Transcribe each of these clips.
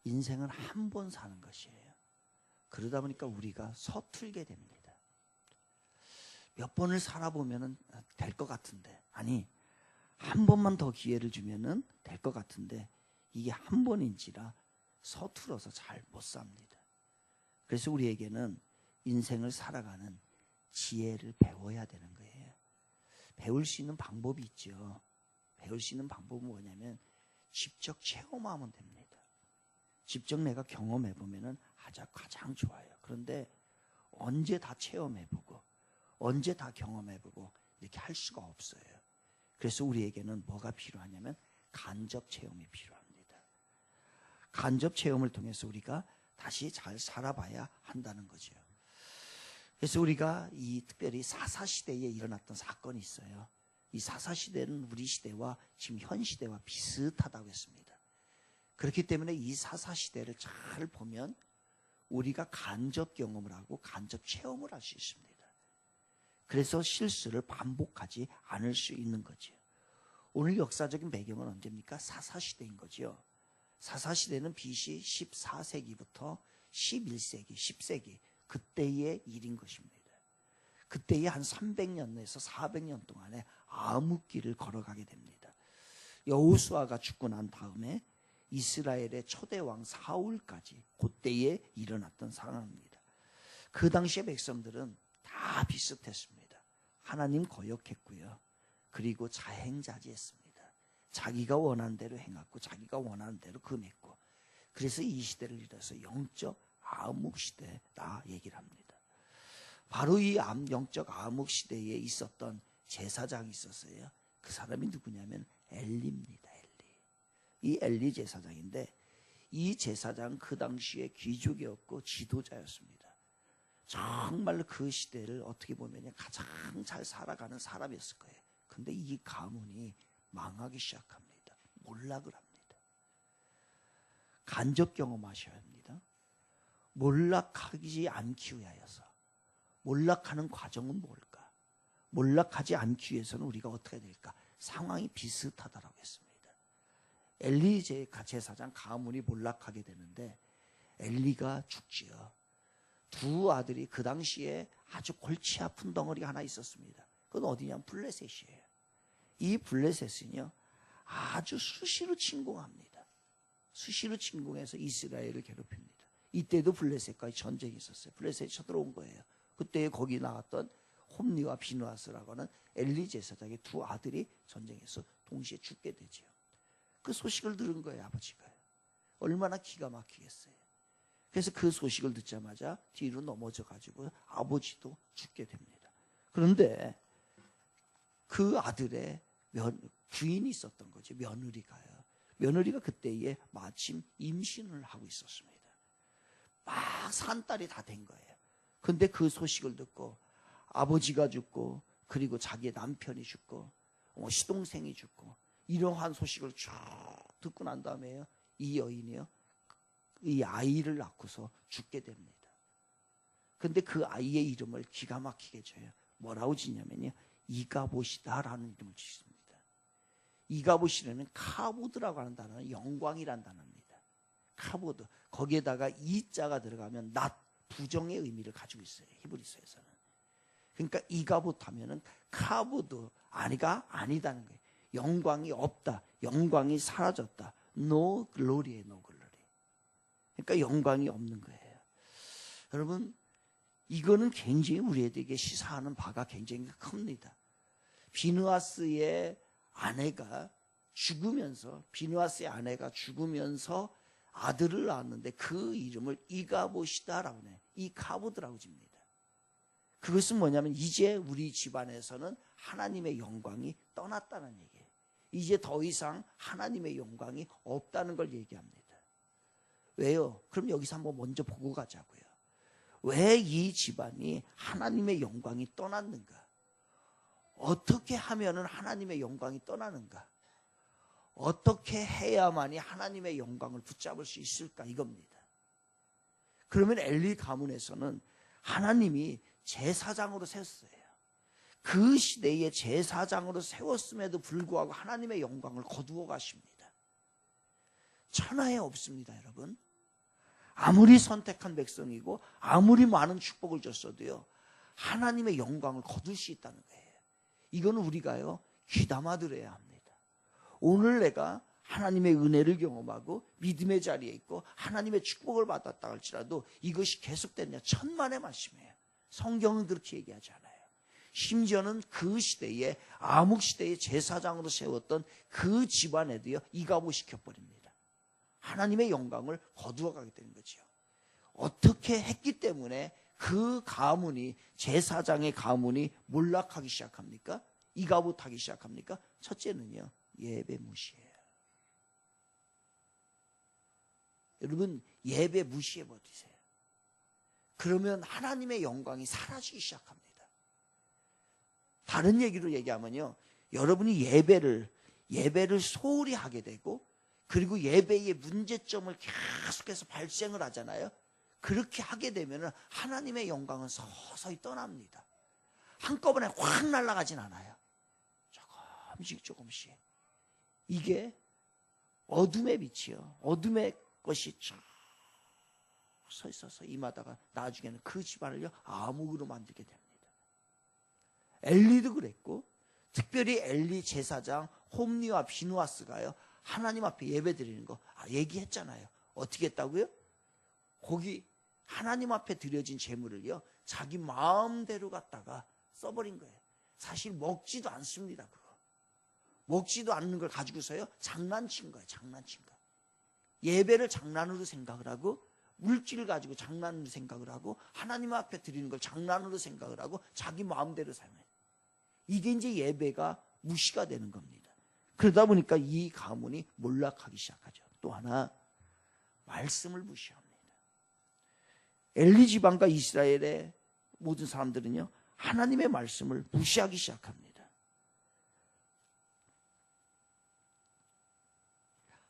인생은 한 번 사는 것이에요. 그러다 보니까 우리가 서툴게 됩니다. 몇 번을 살아보면 될 것 같은데, 아니 한 번만 더 기회를 주면 될 것 같은데 이게 한 번인지라 서툴어서 잘 못 삽니다. 그래서 우리에게는 인생을 살아가는 지혜를 배워야 되는 거예요. 배울 수 있는 방법이 있죠. 배울 수 있는 방법은 뭐냐면 직접 체험하면 됩니다. 직접 내가 경험해보면 가장 좋아요. 그런데 언제 다 체험해보고 언제 다 경험해보고 이렇게 할 수가 없어요. 그래서 우리에게는 뭐가 필요하냐면 간접 체험이 필요합니다. 간접 체험을 통해서 우리가 다시 잘 살아봐야 한다는 거죠. 그래서 우리가 이 특별히 사사시대에 일어났던 사건이 있어요. 이 사사시대는 우리 시대와 지금 현 시대와 비슷하다고 했습니다. 그렇기 때문에 이 사사시대를 잘 보면 우리가 간접 경험을 하고 간접 체험을 할 수 있습니다. 그래서 실수를 반복하지 않을 수 있는 거죠. 오늘 역사적인 배경은 언제입니까? 사사시대인 거죠. 사사시대는 BC 14세기부터 11세기, 10세기 그때의 일인 것입니다. 그때의 한 300년에서 400년 동안에 암흑기를 걸어가게 됩니다. 여호수아가 죽고 난 다음에 이스라엘의 초대왕 사울까지 그때에 일어났던 상황입니다. 그 당시의 백성들은 다 비슷했습니다. 하나님 거역했고요. 그리고 자행자지했습니다. 자기가 원하는 대로 행했고 자기가 원하는 대로 금했고, 그래서 이 시대를 이뤄서 영적 암흑시대다 얘기를 합니다. 바로 이 영적 암흑시대에 있었던 제사장이 있었어요. 그 사람이 누구냐면 엘리입니다. 이 엘리 제사장인데, 이 제사장 그 당시에 귀족이었고 지도자였습니다. 정말 그 시대를 어떻게 보면 가장 잘 살아가는 사람이었을 거예요. 근데 이 가문이 망하기 시작합니다. 몰락을 합니다. 간접 경험하셔야 합니다. 몰락하지 않기 위하여서. 몰락하는 과정은 뭘까? 몰락하지 않기 위해서는 우리가 어떻게 해야 될까? 상황이 비슷하다라고 했습니다. 엘리 제사장 가문이 몰락하게 되는데 엘리가 죽지요. 두 아들이, 그 당시에 아주 골치 아픈 덩어리가 하나 있었습니다. 그건 어디냐면 블레셋이에요. 이 블레셋은요 아주 수시로 침공합니다. 수시로 침공해서 이스라엘을 괴롭힙니다. 이때도 블레셋과의 전쟁이 있었어요. 블레셋이 쳐들어온 거예요. 그때 거기 나왔던 홈리와 비누아스라고 하는 엘리 제사장의 두 아들이 전쟁에서 동시에 죽게 되죠. 그 소식을 들은 거예요, 아버지가. 얼마나 기가 막히겠어요. 그래서 그 소식을 듣자마자 뒤로 넘어져 가지고 아버지도 죽게 됩니다. 그런데 그 아들의 부인이 있었던 거죠. 며느리가요. 며느리가 그때에 마침 임신을 하고 있었습니다. 막 산딸이 다 된 거예요. 근데 그 소식을 듣고 아버지가 죽고, 그리고 자기의 남편이 죽고, 시동생이 죽고, 이러한 소식을 쭉 듣고 난 다음에요, 이 여인이요 이 아이를 낳고서 죽게 됩니다. 근데 그 아이의 이름을 기가 막히게 줘요. 뭐라고 지냐면요, 이가봇이다라는 이름을 짓습니다. 이가봇이라는 카보드라고 하는 단어는 영광이라는 단어입니다. 카보드, 거기에다가 이자가 들어가면 낫, 부정의 의미를 가지고 있어요, 히브리서에서는. 그러니까 이가봇 하면은 카보드, 아니다는 거예요. 영광이 없다, 영광이 사라졌다. No glory에 no glory. 그러니까 영광이 없는 거예요. 여러분, 이거는 굉장히 우리에게 시사하는 바가 굉장히 큽니다. 비느하스의 아내가 죽으면서 아들을 낳았는데 그 이름을 이가봇이다라고 해요. 이카보드라고 집니다. 그것은 뭐냐면 이제 우리 집안에서는 하나님의 영광이 떠났다는 얘기예요. 이제 더 이상 하나님의 영광이 없다는 걸 얘기합니다. 왜요? 그럼 여기서 한번 먼저 보고 가자고요. 왜 이 집안이 하나님의 영광이 떠났는가? 어떻게 하면은 하나님의 영광이 떠나는가? 어떻게 해야만이 하나님의 영광을 붙잡을 수 있을까? 이겁니다. 그러면 엘리 가문에서는 하나님이 제사장으로 세웠어요. 그 시대에 제사장으로 세웠음에도 불구하고 하나님의 영광을 거두어 가십니다. 천하에 없습니다, 여러분. 아무리 선택한 백성이고 아무리 많은 축복을 줬어도요, 하나님의 영광을 거둘 수 있다는 거예요. 이거는 우리가요, 귀담아 들어야 합니다. 오늘 내가 하나님의 은혜를 경험하고 믿음의 자리에 있고 하나님의 축복을 받았다 할지라도 이것이 계속됐냐, 천만의 말씀이에요. 성경은 그렇게 얘기하지 않아요. 심지어는 그 시대에, 암흑시대의 제사장으로 세웠던 그 집안에도요, 이가보 시켜버립니다. 하나님의 영광을 거두어가게 되는 거죠. 어떻게 했기 때문에 그 가문이, 제사장의 가문이 몰락하기 시작합니까? 이가봇하기 시작합니까? 첫째는요, 예배 무시예요. 여러분, 예배 무시해버리세요. 그러면 하나님의 영광이 사라지기 시작합니다. 다른 얘기로 얘기하면요, 여러분이 예배를 소홀히 하게 되고, 그리고 예배의 문제점을 계속해서 발생을 하잖아요. 그렇게 하게 되면 하나님의 영광은 서서히 떠납니다. 한꺼번에 확 날아가진 않아요. 조금씩. 이게 어둠의 빛이요, 어둠의 것이 쭉 서 있어서 임하다가 나중에는 그 집안을요, 암흑으로 만들게 됩니다. 엘리도 그랬고, 특별히 엘리 제사장 홈리와 비누아스가요, 하나님 앞에 예배 드리는 거 얘기했잖아요. 어떻게 했다고요? 거기 하나님 앞에 드려진 제물을요, 자기 마음대로 갖다가 써버린 거예요. 사실 먹지도 않습니다. 그거 먹지도 않는 걸 가지고서요, 장난친 거예요. 장난친 거. 예배를 장난으로 생각을 하고, 물질을 가지고 장난으로 생각을 하고, 하나님 앞에 드리는 걸 장난으로 생각을 하고, 자기 마음대로 살면, 이게 이제 예배가 무시가 되는 겁니다. 그러다 보니까 이 가문이 몰락하기 시작하죠. 또 하나, 말씀을 무시합니다. 엘리 지방과 이스라엘의 모든 사람들은요, 하나님의 말씀을 무시하기 시작합니다.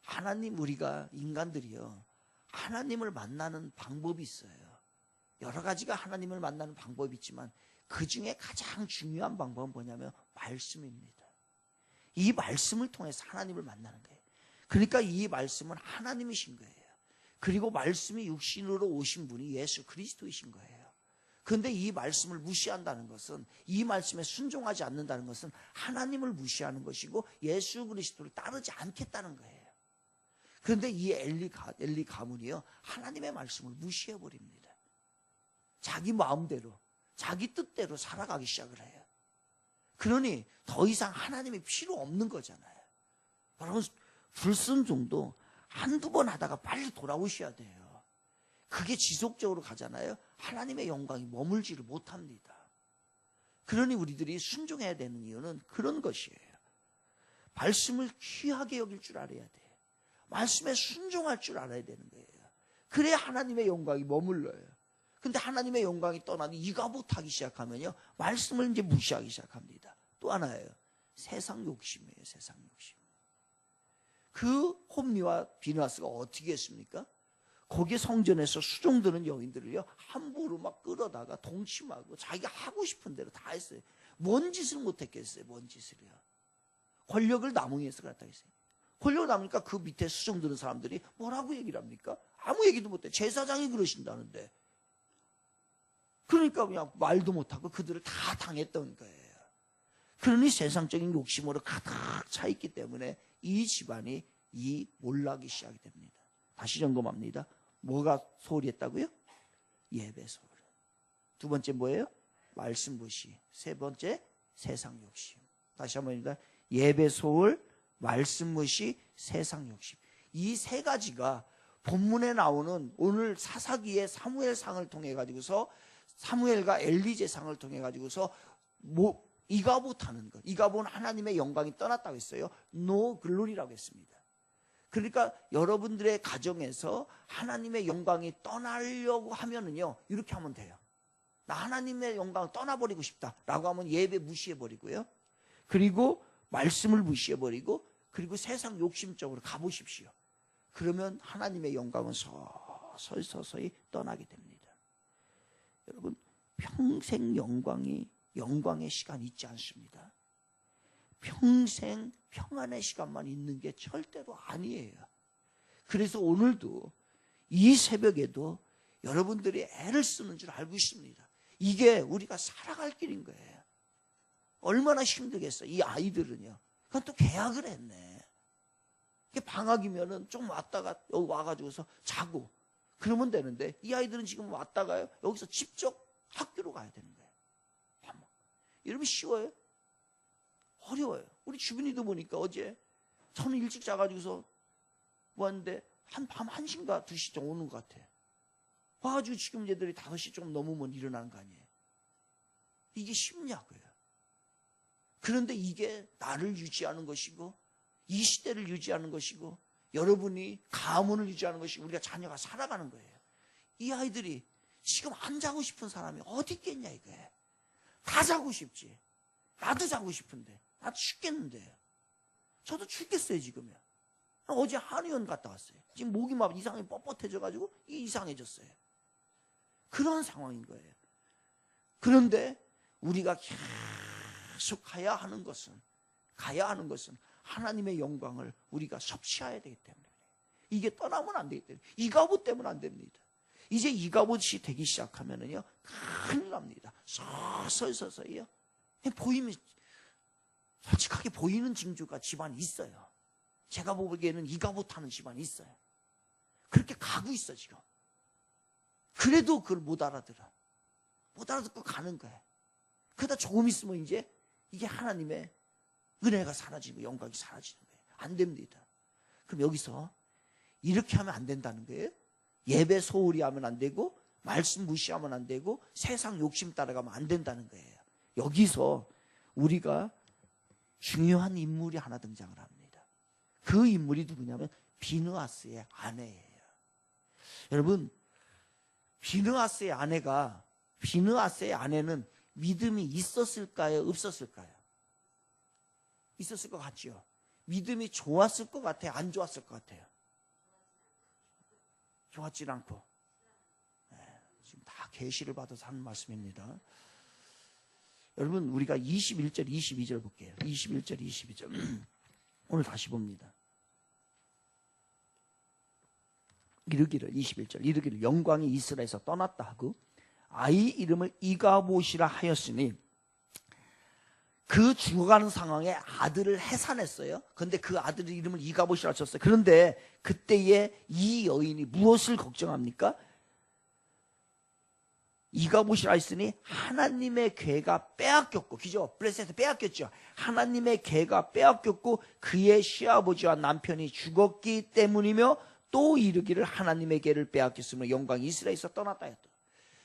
하나님, 우리가 인간들이요, 하나님을 만나는 방법이 있어요. 여러 가지가 하나님을 만나는 방법이 있지만 그 중에 가장 중요한 방법은 뭐냐면 말씀입니다. 이 말씀을 통해서 하나님을 만나는 거예요. 그러니까 이 말씀은 하나님이신 거예요. 그리고 말씀이 육신으로 오신 분이 예수 그리스도이신 거예요. 그런데 이 말씀을 무시한다는 것은, 이 말씀에 순종하지 않는다는 것은 하나님을 무시하는 것이고 예수 그리스도를 따르지 않겠다는 거예요. 그런데 이 엘리 가문이요, 하나님의 말씀을 무시해버립니다. 자기 마음대로, 자기 뜻대로 살아가기 시작을 해요. 그러니 더 이상 하나님이 필요 없는 거잖아요. 여러분, 불순종도 한두 번 하다가 빨리 돌아오셔야 돼요. 그게 지속적으로 가잖아요. 하나님의 영광이 머물지를 못합니다. 그러니 우리들이 순종해야 되는 이유는 그런 것이에요. 말씀을 귀하게 여길 줄 알아야 돼요. 말씀에 순종할 줄 알아야 되는 거예요. 그래야 하나님의 영광이 머물러요. 근데 하나님의 영광이 떠나니 이가봇하기 시작하면요, 말씀을 이제 무시하기 시작합니다. 또 하나예요, 세상 욕심이에요. 세상 욕심. 그 홈리와 비누아스가 어떻게 했습니까? 거기에 성전에서 수종드는 여인들을요, 함부로 막 끌어다가 동침하고 자기가 하고 싶은 대로 다 했어요. 뭔 짓을 못했겠어요? 뭔 짓을요? 권력을 남용해서 갖다 했어요. 권력을 남으니까 그 밑에 수종드는 사람들이 뭐라고 얘기를 합니까? 아무 얘기도 못해. 제사장이 그러신다는데. 그러니까 그냥 말도 못하고 그들을 다 당했던 거예요. 그러니 세상적인 욕심으로 가득 차 있기 때문에 이 집안이 이 몰락이 시작이 됩니다. 다시 점검합니다. 뭐가 소홀히 했다고요? 예배 소홀. 두 번째 뭐예요? 말씀 무시. 세 번째, 세상 욕심. 다시 한번입니다. 예배 소홀, 말씀 무시, 세상 욕심. 이 세 가지가 본문에 나오는 오늘 사사기의 사무엘상을 통해 가지고서, 사무엘과 엘리 제상을 통해 가지고서 이가봇하는 것. 이가봇은 하나님의 영광이 떠났다고 했어요. No glory라고 했습니다. 그러니까 여러분들의 가정에서 하나님의 영광이 떠나려고 하면은요, 이렇게 하면 돼요. 나 하나님의 영광을 떠나버리고 싶다라고 하면 예배 무시해버리고요. 그리고 말씀을 무시해버리고, 그리고 세상 욕심적으로 가보십시오. 그러면 하나님의 영광은 서서히 떠나게 됩니다. 여러분, 평생 영광의 시간이 있지 않습니다. 평생 평안의 시간만 있는 게 절대로 아니에요. 그래서 오늘도 이 새벽에도 여러분들이 애를 쓰는 줄 알고 있습니다. 이게 우리가 살아갈 길인 거예요. 얼마나 힘들겠어요. 이 아이들은요. 그건 또 계약을 했네. 방학이면은 좀 왔다가 여기 와가지고서 자고 그러면 되는데, 이 아이들은 지금 왔다가요 여기서 직접 학교로 가야 되는 거예요. 이러면 쉬워요? 어려워요. 우리 주변이도 보니까 어제 저는 일찍 자가지고서 왔는데 밤 1시인가 2시쯤 오는 것 같아. 와가지고 지금 얘들이 5시 좀 넘으면 일어나는 거 아니에요. 이게 쉽냐고요. 그런데 이게 나를 유지하는 것이고, 이 시대를 유지하는 것이고, 여러분이 가문을 유지하는 것이고, 우리가 자녀가 살아가는 거예요. 이 아이들이 지금 안 자고 싶은 사람이 어디 있겠냐 이거예요. 다 자고 싶지. 나도 자고 싶은데, 나도 죽겠는데요. 저도 죽겠어요 지금요. 어제 한의원 갔다 왔어요. 지금 목이 막 이상하게 뻣뻣해져가지고 이상해졌어요. 그런 상황인 거예요. 그런데 우리가 계속 가야 하는 것은 하나님의 영광을 우리가 섭취해야 되기 때문에, 이게 떠나면 안 되기 때문에, 이가봇 때문에 안 됩니다. 이제 이가봇이 되기 시작하면은요 큰일 납니다. 서서히요. 보이면, 솔직하게 보이는 징조가 집안이 있어요. 제가 보기에는 이가봇 하는 집안이 있어요. 그렇게 가고 있어 지금. 그래도 그걸 못 알아들어. 못 알아듣고 가는 거예요. 그러다 조금 있으면 이제 이게 하나님의 은혜가 사라지고 영광이 사라지는 거예요. 안 됩니다. 그럼 여기서 이렇게 하면 안 된다는 거예요. 예배 소홀히 하면 안 되고, 말씀 무시하면 안 되고, 세상 욕심 따라가면 안 된다는 거예요. 여기서 우리가 중요한 인물이 하나 등장을 합니다. 그 인물이 누구냐면 비느하스의 아내예요. 여러분, 비느하스의 아내는 믿음이 있었을까요? 없었을까요? 있었을 것 같죠? 믿음이 좋았을 것 같아요? 안 좋았을 것 같아요? 좋았질 않고. 지금 다 계시를 받아서 하는 말씀입니다. 여러분, 우리가 21절, 22절 볼게요. 21절, 22절. 오늘 다시 봅니다. 이르기를, 21절, 이르기를 영광이 이스라엘에서 떠났다 하고 아이 이름을 이가봇이라 하였으니, 그 죽어가는 상황에 아들을 해산했어요. 그런데 그 아들의 이름을 이가봇이라 쳤어요. 그런데 그때에 이 여인이 무엇을 걱정합니까? 이가봇이라 했으니 하나님의 괴가 빼앗겼고, 그죠? 블레셋에서 빼앗겼죠. 하나님의 괴가 빼앗겼고 그의 시아버지와 남편이 죽었기 때문이며, 또 이르기를 하나님의 괴를 빼앗겼으므로 영광이 이스라엘에서 떠났다 했다.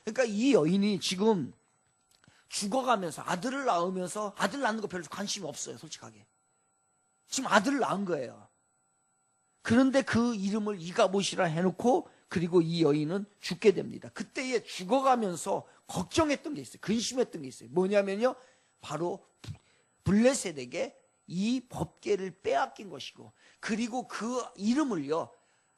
그러니까 이 여인이 지금 죽어가면서 아들을 낳으면서, 아들 낳는 거 별로 관심이 없어요. 솔직하게 지금 아들을 낳은 거예요. 그런데 그 이름을 이가봇이라 해놓고, 그리고 이 여인은 죽게 됩니다. 그때에 죽어가면서 걱정했던 게 있어요. 근심했던 게 있어요. 뭐냐면요, 바로 블레셋에게 이 법궤를 빼앗긴 것이고, 그리고 그 이름을요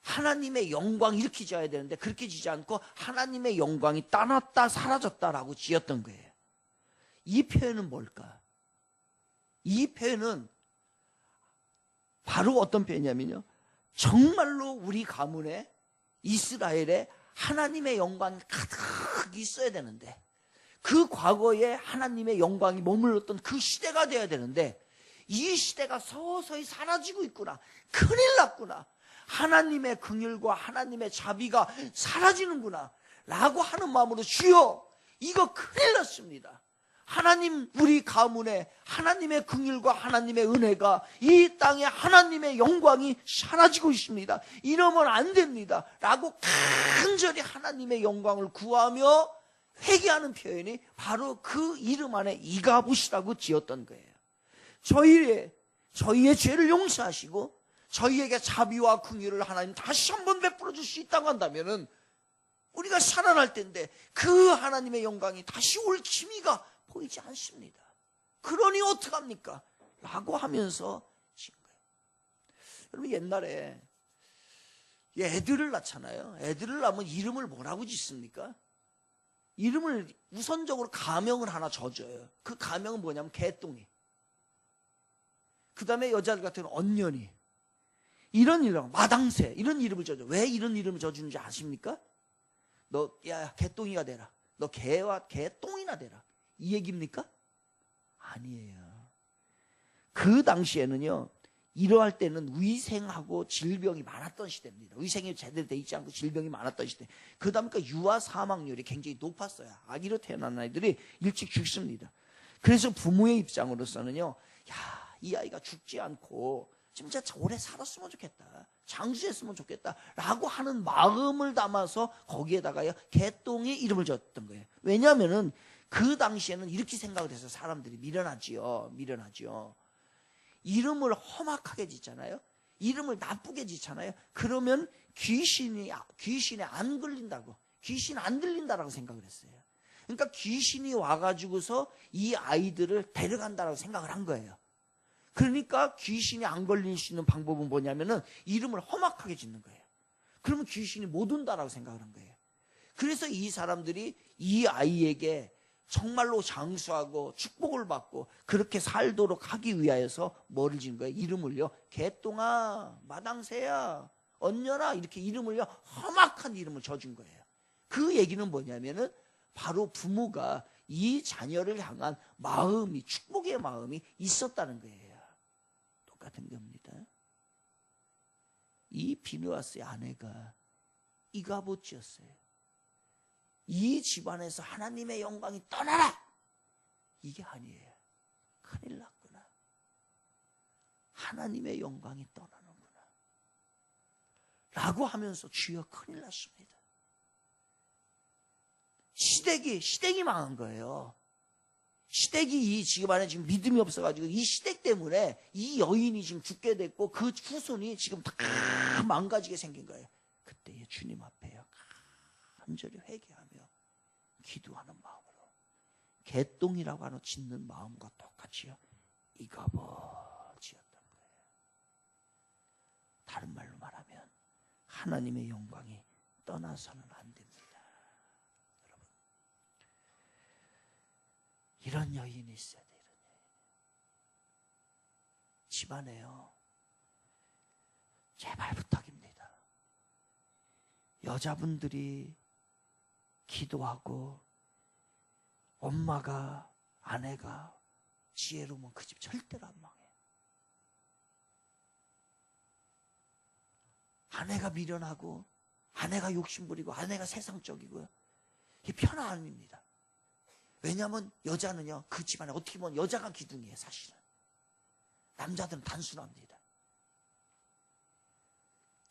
하나님의 영광 이렇게 지어야 되는데 그렇게 지지 않고 하나님의 영광이 떠났다 사라졌다라고 지었던 거예요. 이 표현은 뭘까? 이 표현은 바로 어떤 표현이냐면요, 정말로 우리 가문에 이스라엘에 하나님의 영광이 가득 있어야 되는데, 그 과거에 하나님의 영광이 머물렀던 그 시대가 되어야 되는데, 이 시대가 서서히 사라지고 있구나, 큰일 났구나, 하나님의 긍휼과 하나님의 자비가 사라지는구나 라고 하는 마음으로, 주여 이거 큰일 났습니다. 하나님, 우리 가문에 하나님의 긍휼과 하나님의 은혜가, 이 땅에 하나님의 영광이 사라지고 있습니다. 이러면 안 됩니다 라고 간절히 하나님의 영광을 구하며 회개하는 표현이 바로 그 이름 안에 이가봇이라고 지었던 거예요. 저희의 죄를 용서하시고 저희에게 자비와 긍휼을 하나님 다시 한번 베풀어 줄 수 있다고 한다면은 우리가 살아날 텐데, 그 하나님의 영광이 다시 올 기미가 보이지 않습니다. 그러니 어떡합니까? 라고 하면서 지은 거예요. 여러분, 옛날에 애들을 낳잖아요. 애들을 낳으면 이름을 뭐라고 짓습니까? 이름을 우선적으로 가명을 하나 져줘요. 그 가명은 뭐냐면 개똥이, 그 다음에 여자들 같은 경우는 언년이, 이런 이름, 마당새, 이런 이름을 져줘. 왜 이런 이름을 져주는지 아십니까? 너, 야, 개똥이가 되라. 너 개와 개똥이나 되라. 이 얘기입니까? 아니에요. 그 당시에는요, 이러할 때는 위생하고 질병이 많았던 시대입니다. 위생이 제대로 돼 있지 않고 질병이 많았던 시대. 그러다 보니까 유아 사망률이 굉장히 높았어요. 아기로 태어난 아이들이 일찍 죽습니다. 그래서 부모의 입장으로서는요, 야, 이 아이가 죽지 않고 진짜 오래 살았으면 좋겠다. 장수했으면 좋겠다. 라고 하는 마음을 담아서 거기에다가요, 개똥의 이름을 줬던 거예요. 왜냐하면은 그 당시에는 이렇게 생각을 해서 사람들이 미련하지요. 이름을 험악하게 짓잖아요. 이름을 나쁘게 짓잖아요. 그러면 귀신에 안 걸린다고. 귀신 안 들린다라고 생각을 했어요. 그러니까 귀신이 와가지고서 이 아이들을 데려간다라고 생각을 한 거예요. 그러니까 귀신이 안 걸릴 수 있는 방법은 뭐냐면은 이름을 험악하게 짓는 거예요. 그러면 귀신이 못 온다라고 생각을 한 거예요. 그래서 이 사람들이 이 아이에게 정말로 장수하고 축복을 받고 그렇게 살도록 하기 위하여서 뭐를 지은 거예요? 이름을요. 개똥아, 마당새야, 언녀라, 이렇게 이름을요, 험악한 이름을 져준 거예요. 그 얘기는 뭐냐면은 바로 부모가 이 자녀를 향한 마음이, 축복의 마음이 있었다는 거예요. 똑같은 겁니다. 이 비느하스의 아내가 이가봇이었어요. 이 집안에서 하나님의 영광이 떠나라! 이게 아니에요. 큰일 났구나. 하나님의 영광이 떠나는구나. 라고 하면서 주여 큰일 났습니다. 시댁이 망한 거예요. 시댁이 이 집안에 지금 믿음이 없어가지고 이 시댁 때문에 이 여인이 지금 죽게 됐고 그 후손이 지금 다 망가지게 생긴 거예요. 그때 주님 앞에요. 간절히 회개하며 기도하는 마음으로 개똥이라고 하는 짓는 마음과 똑같이요. 이가버지였던 거예요. 다른 말로 말하면 하나님의 영광이 떠나서는 안 됩니다. 여러분, 이런 여인이 있어야 돼요. 이런 여인. 집안에요. 제발 부탁입니다. 여자분들이 기도하고 엄마가, 아내가 지혜로우면 그 집 절대로 안 망해요. 아내가 미련하고 아내가 욕심부리고 아내가 세상적이고요. 이게 편안 아닙니다. 왜냐하면 여자는요, 그 집안에 어떻게 보면 여자가 기둥이에요. 사실은 남자들은 단순합니다.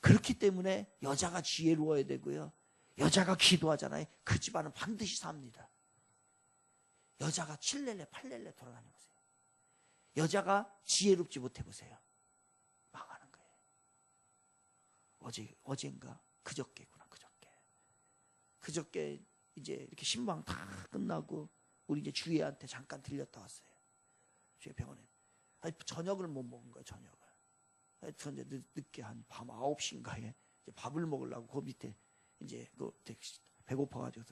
그렇기 때문에 여자가 지혜로워야 되고요, 여자가 기도하잖아요. 그 집안은 반드시 삽니다. 여자가 7렐레 8렐레 돌아다녀보세요. 여자가 지혜롭지 못해보세요. 망하는 거예요. 어젠가 그저께구나. 그저께 이제 이렇게 신방 다 끝나고 우리 이제 주애한테 잠깐 들렸다 왔어요. 주애 병원에. 저녁을 못 먹은 거예요. 저녁을. 하여튼 이제 늦게 한 밤 9시인가에 이제 밥을 먹으려고 그 밑에 이제 그 배고파가지고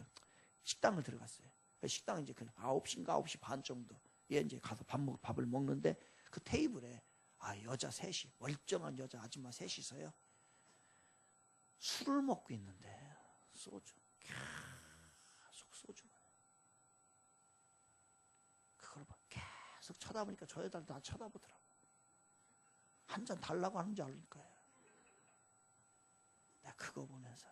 식당을 들어갔어요. 식당 이제 그 9시인가 9시 반 정도 에 이제 가서 밥을 먹는데 그 테이블에 여자 셋이, 멀쩡한 여자 아줌마 셋이서요 술을 먹고 있는데 소주 계속 소주만 그걸 계속 쳐다보니까 저 여자를 다 쳐다보더라고. 한 잔 달라고 하는 줄 알 거예요. 내가 그거 보면서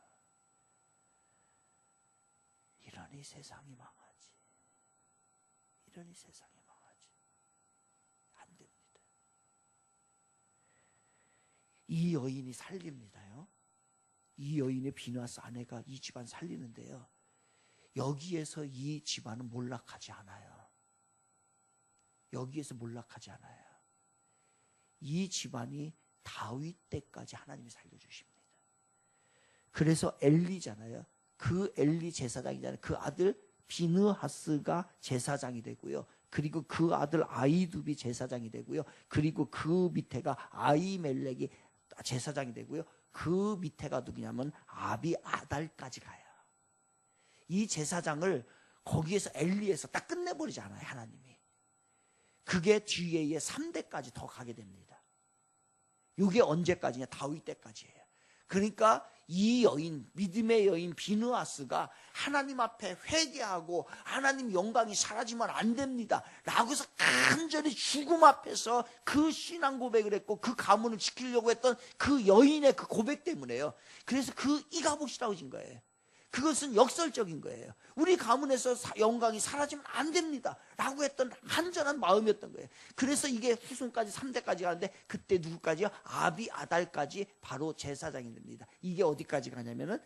이러니 세상이 망하지. 이러니 세상이 망하지. 안 됩니다. 이 여인이 살립니다요. 이 여인의 비느하스 아내가 이 집안 살리는데요. 여기에서 이 집안은 몰락하지 않아요. 여기에서 몰락하지 않아요. 이 집안이 다윗 때까지 하나님이 살려주십니다. 그래서 엘리잖아요. 그 엘리 제사장이잖아요. 그 아들 비느하스가 제사장이 되고요. 그리고 그 아들 아이두비 제사장이 되고요. 그리고 그 밑에가 아이멜렉이 제사장이 되고요. 그 밑에가 누구냐면 아비아달까지 가요. 이 제사장을 거기에서 엘리에서 딱 끝내버리지 않아요. 하나님이. 그게 뒤에 3대까지 더 가게 됩니다. 이게 언제까지냐? 다윗 때까지예요. 그러니까 이 여인, 믿음의 여인 비느하스가 하나님 앞에 회개하고 하나님 영광이 사라지면 안 됩니다 라고 해서 간절히 죽음 앞에서 그 신앙 고백을 했고 그 가문을 지키려고 했던 그 여인의 그 고백 때문에요. 그래서 그 이가봇이라고 진 거예요. 그것은 역설적인 거예요. 우리 가문에서 영광이 사라지면 안 됩니다 라고 했던 간절한 마음이었던 거예요. 그래서 이게 후손까지 3대까지 가는데 그때 누구까지요? 아비아달까지 바로 제사장이 됩니다. 이게 어디까지 가냐면은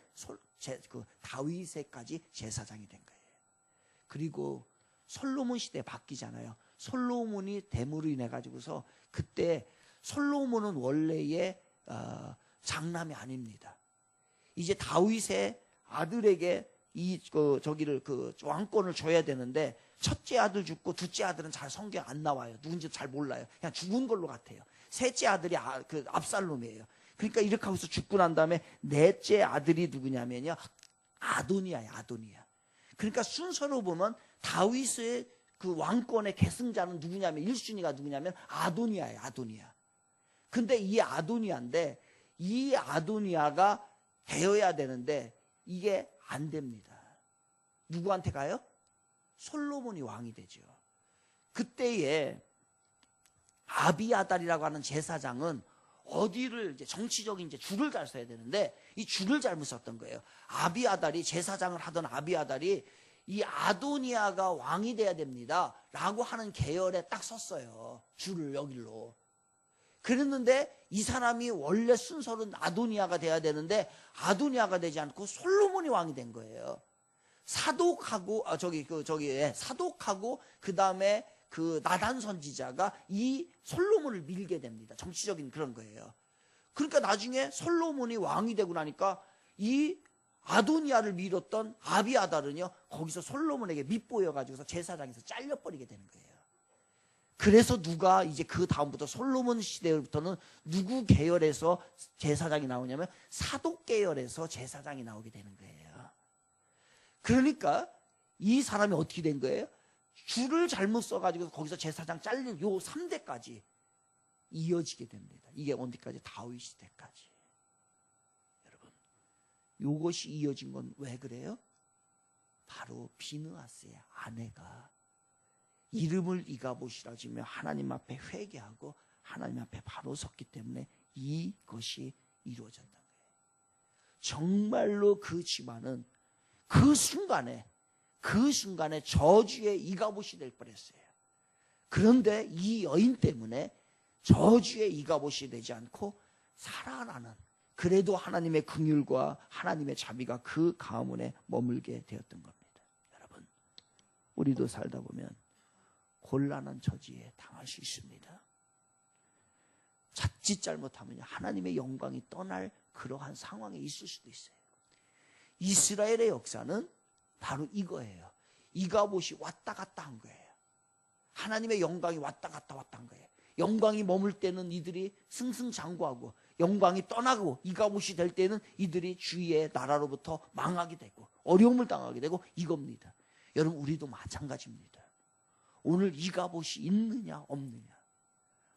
다윗에까지 제사장이 된 거예요. 그리고 솔로몬 시대에 바뀌잖아요. 솔로몬이 됨으로 인해 가지고서 그때 솔로몬은 원래의 장남이 아닙니다. 이제 다윗의 아들에게 왕권을 줘야 되는데 첫째 아들 죽고 둘째 아들은 잘 성경 안 나와요. 누군지 잘 몰라요. 그냥 죽은 걸로 같아요. 셋째 아들이 압살롬이에요. 그러니까 이렇게 하고서 죽고 난 다음에 넷째 아들이 누구냐면요, 아도니아예요. 아도니아. 그러니까 순서로 보면 다윗의 그 왕권의 계승자는 누구냐면 1순위가 누구냐면 아도니아예요. 아도니아. 근데 이 아도니아인데 이 아도니아가 되어야 되는데 이게 안 됩니다. 누구한테 가요? 솔로몬이 왕이 되죠. 그때에 아비아달이라고 하는 제사장은 어디를 이제 정치적인 이제 줄을 잘 서야 되는데 이 줄을 잘못 썼던 거예요. 아비아달이 제사장을 하던 아비아달이 이 아도니아가 왕이 돼야 됩니다 라고 하는 계열에 딱 섰어요. 줄을 여기로. 그랬는데 이 사람이 원래 순서는 아도니아가 돼야 되는데 아도니아가 되지 않고 솔로몬이 왕이 된 거예요. 사독하고 사독하고 그다음에 그 나단 선지자가 이 솔로몬을 밀게 됩니다. 정치적인 그런 거예요. 그러니까 나중에 솔로몬이 왕이 되고 나니까 이 아도니아를 밀었던 아비아달은요 거기서 솔로몬에게 밑보여 가지고서 제사장에서 잘려버리게 되는 거예요. 그래서 누가 이제 그 다음부터 솔로몬 시대부터는 누구 계열에서 제사장이 나오냐면 사독 계열에서 제사장이 나오게 되는 거예요. 그러니까 이 사람이 어떻게 된 거예요? 줄을 잘못 써가지고 거기서 제사장 잘린 요 3대까지 이어지게 됩니다. 이게 언제까지? 다윗 시대까지. 여러분, 요것이 이어진 건 왜 그래요? 바로 비느하스의 아내가 이름을 이가봇이라 지며 하나님 앞에 회개하고 하나님 앞에 바로 섰기 때문에 이것이 이루어졌던 거예요. 정말로 그 집안은 그 순간에 저주의 이가봇이 될 뻔했어요. 그런데 이 여인 때문에 저주의 이가봇이 되지 않고 살아나는, 그래도 하나님의 긍휼과 하나님의 자비가 그 가문에 머물게 되었던 겁니다. 여러분, 우리도 살다 보면 곤란한 처지에 당할 수 있습니다. 자칫 잘못하면 하나님의 영광이 떠날 그러한 상황에 있을 수도 있어요. 이스라엘의 역사는 바로 이거예요. 이가봇이 왔다 갔다 한 거예요. 하나님의 영광이 왔다 갔다 한 거예요. 영광이 머물 때는 이들이 승승장구하고 영광이 떠나고 이가봇이 될 때는 이들이 주위의 나라로부터 망하게 되고 어려움을 당하게 되고 이겁니다. 여러분, 우리도 마찬가지입니다. 오늘 이가봇이 있느냐 없느냐,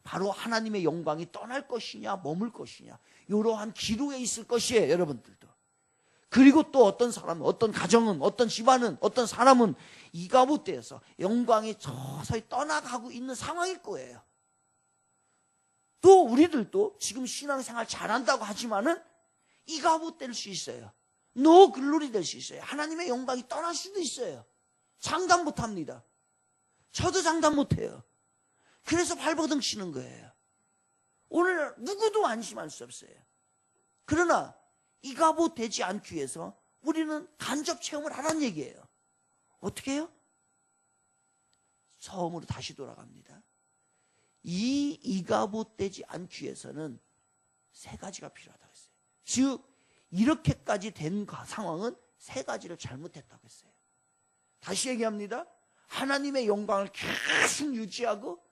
바로 하나님의 영광이 떠날 것이냐 머물 것이냐, 이러한 기로에 있을 것이에요. 여러분들도. 그리고 또 어떤 사람은, 어떤 가정은, 어떤 집안은, 어떤 사람은 이가봇 때에서 영광이 서서히 떠나가고 있는 상황일 거예요. 또 우리들도 지금 신앙생활 잘한다고 하지만은 이가봇 될 수 있어요. 노 글로리 될 수 있어요. 하나님의 영광이 떠날 수도 있어요. 장담 못합니다. 저도 장담 못해요. 그래서 발버둥 치는 거예요. 오늘 누구도 안심할 수 없어요. 그러나 이가봇 되지 않기 위해서 우리는 간접 체험을 하라는 얘기예요. 어떻게 해요? 처음으로 다시 돌아갑니다. 이 이가봇 되지 않기 위해서는 세 가지가 필요하다고 했어요. 즉 이렇게까지 된 상황은 세 가지를 잘못했다고 했어요. 다시 얘기합니다. 하나님의 영광을 계속 유지하고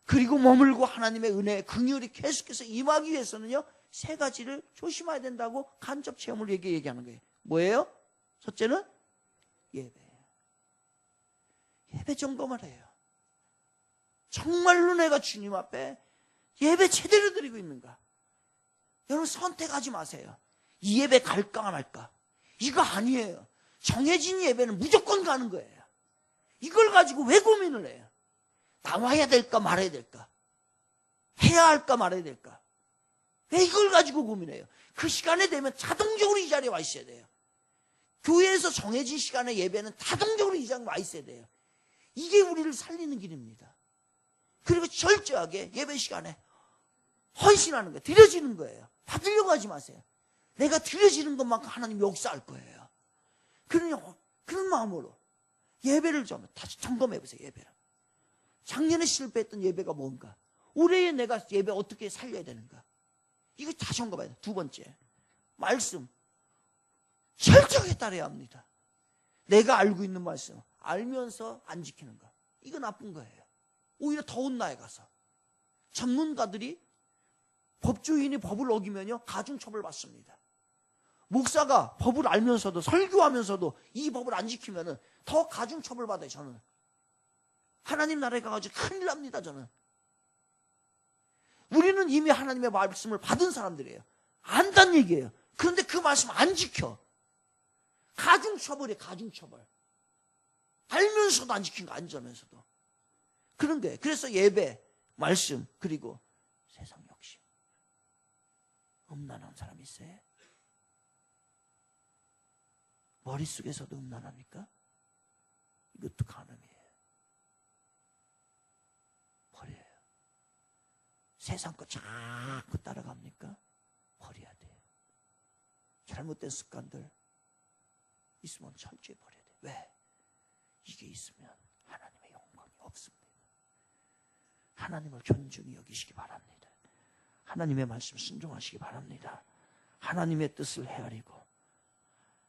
그리고 머물고 하나님의 은혜, 긍휼이 계속해서 임하기 위해서는요, 세 가지를 조심해야 된다고 간접 체험을 얘기하는 거예요. 뭐예요? 첫째는 예배예요. 예배 점검을 해요. 정말로 내가 주님 앞에 예배 제대로 드리고 있는가? 여러분 선택하지 마세요. 이 예배 갈까 말까. 이거 아니에요. 정해진 예배는 무조건 가는 거예요. 이걸 가지고 왜 고민을 해요? 나와야 될까 말아야 될까? 해야 할까 말아야 될까? 왜 이걸 가지고 고민해요? 그 시간에 되면 자동적으로 이 자리에 와 있어야 돼요. 교회에서 정해진 시간에 예배는 자동적으로 이 자리에 와 있어야 돼요. 이게 우리를 살리는 길입니다. 그리고 철저하게 예배 시간에 헌신하는 거예요. 드려지는 거예요. 받으려고 하지 마세요. 내가 드려지는 것만큼 하나님 역사할 거예요. 그런 마음으로 예배를 좀 다시 점검해 보세요. 예배를. 작년에 실패했던 예배가 뭔가, 올해에 내가 예배 어떻게 살려야 되는가, 이거 다시 점검해야 돼요. 두 번째, 말씀 철저하게 따라야 합니다. 내가 알고 있는 말씀 알면서 안 지키는 거, 이거 나쁜 거예요. 오히려 더운 나에 가서 전문가들이, 법조인이 법을 어기면요 가중처벌 받습니다. 목사가 법을 알면서도, 설교하면서도 이 법을 안 지키면은 더 가중처벌 받아요. 저는 하나님 나라에 가가지고 큰일 납니다. 저는. 우리는 이미 하나님의 말씀을 받은 사람들이에요. 안다는 얘기예요. 그런데 그 말씀 안 지켜. 가중처벌이에요. 가중처벌. 알면서도 안 지킨 거, 안전면서도. 그런 거예요. 그래서 예배, 말씀, 그리고 세상 욕심. 음란한 사람이 있어요? 머릿속에서도 음란합니까? 이것도 간음이에요. 버려요. 세상 거 자꾸 따라갑니까? 버려야 돼요. 잘못된 습관들 있으면 철저히 버려야 돼요. 왜? 이게 있으면 하나님의 영광이 없습니다. 하나님을 존중히 여기시기 바랍니다. 하나님의 말씀 순종하시기 바랍니다. 하나님의 뜻을 헤아리고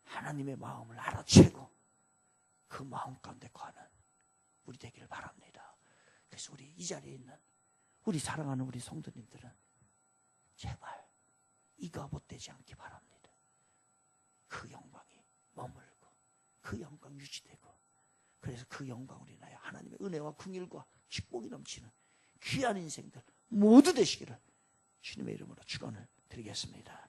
하나님의 마음을 알아채고 그 마음 가운데 거하는 우리 되기를 바랍니다. 그래서 우리 이 자리에 있는 우리 사랑하는 우리 성도님들은 제발 이가 못되지 않기 바랍니다. 그 영광이 머물고 그 영광 유지되고, 그래서 그 영광으로 인하여 하나님의 은혜와 긍휼과 축복이 넘치는 귀한 인생들 모두 되시기를 주님의 이름으로 축원을 드리겠습니다.